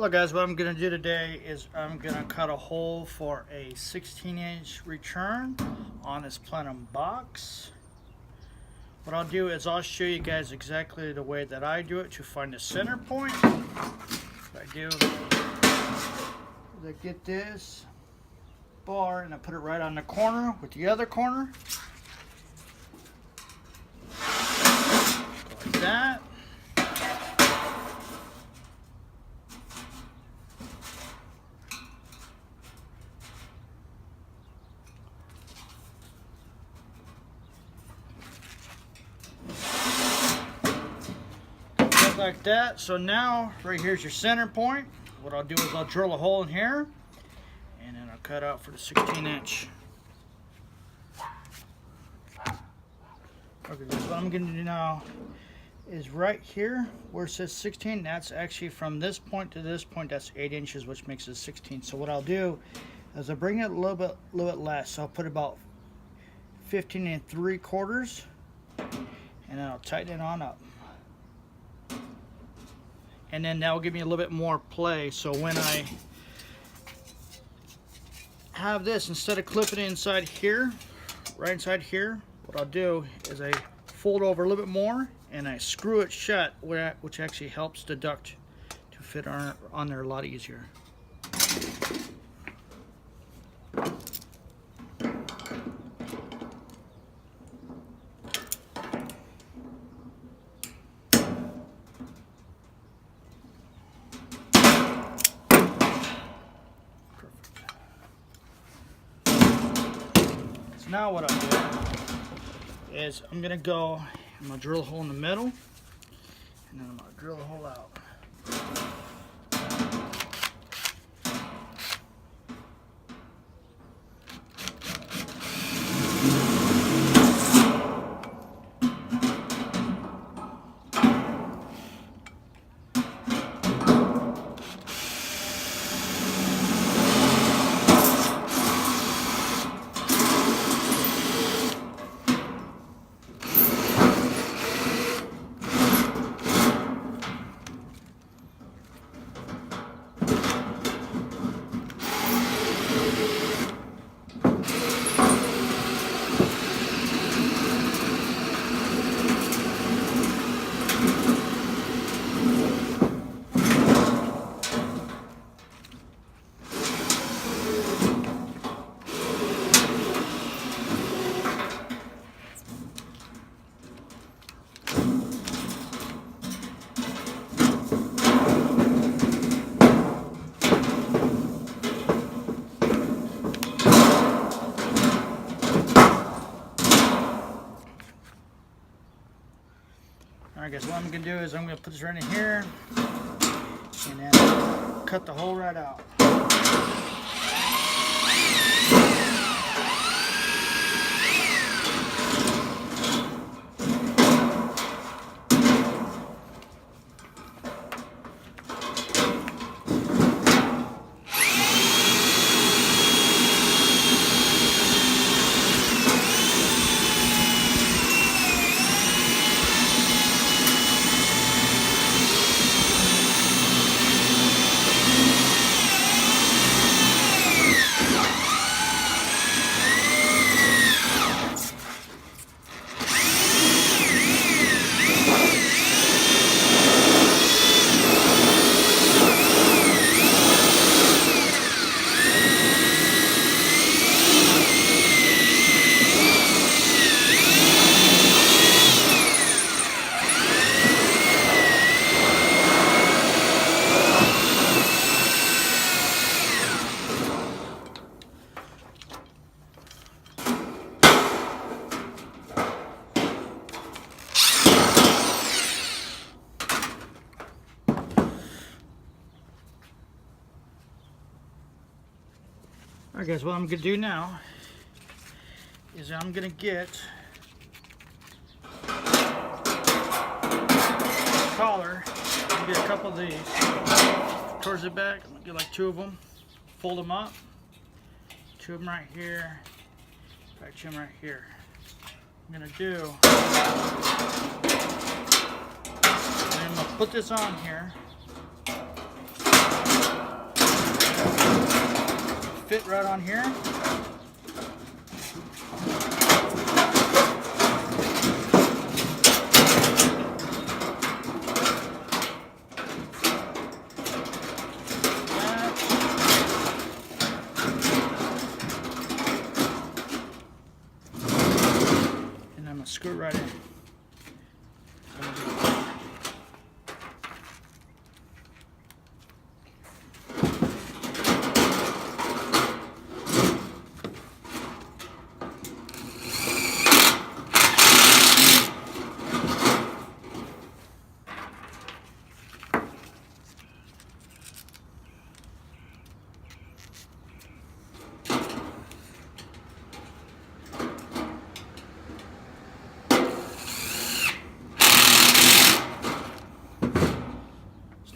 Hello guys, what I'm going to do today is I'm going to cut a hole for a 16-inch return on this plenum box. What I'll do is I'll show you guys exactly the way that I do it to find the center point. What I do is I get this bar and I put it right on the corner with the other corner. Like that. Like that. So now right here's your center point. What I'll do is I'll drill a hole in here and then I'll cut out for the 16-inch. Okay, so what I'm going to do now is right here where it says 16, that's actually from this point to this point, that's 8 inches, which makes it 16. So what I'll do is I'll bring it a little bit less. So I'll put about 15 3/4 and then I'll tighten it on up. And then that will give me a little bit more play. So when I have this, instead of clipping it inside here, right inside here, what I'll do is I fold over a little bit more and I screw it shut, which actually helps the duct to fit on there a lot easier. Now what I'll do is I'm going to drill a hole in the middle, and then I'm going to drill a hole out. Alright guys, what I'm going to do is I'm going to put this right in here and then cut the hole right out. Alright guys, what I'm going to do now is I'm going to get a collar, I'm going to get a couple of these towards the back. I'm going to get like 2 of them, fold them up, 2 of them right here, right 2 of them right here. I'm going to do, and I'm going to put this on here. fit right on here. And I'm gonna screw it right in.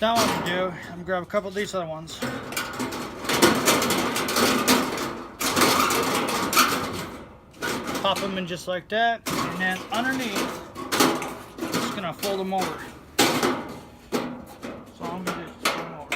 Now what I'm gonna do, I'm gonna grab a couple of these other ones. Pop them in just like that, and then underneath, I'm just gonna fold them over. So I'm gonna do is fold them over.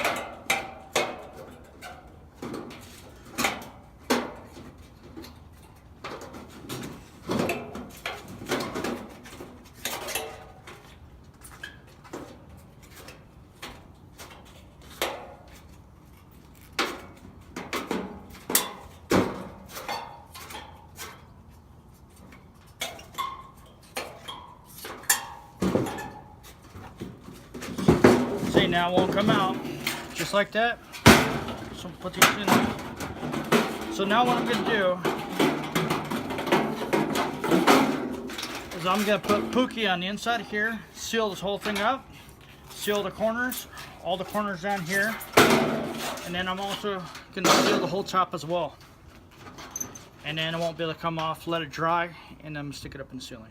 See, now it won't come out, just like that. So put these in there. So now what I'm gonna do is I'm gonna put Pookie on the inside here, seal this whole thing up, seal the corners, all the corners down here, and then I'm also gonna seal the whole top as well. And then it won't be able to come off, let it dry, and then stick it up in the ceiling.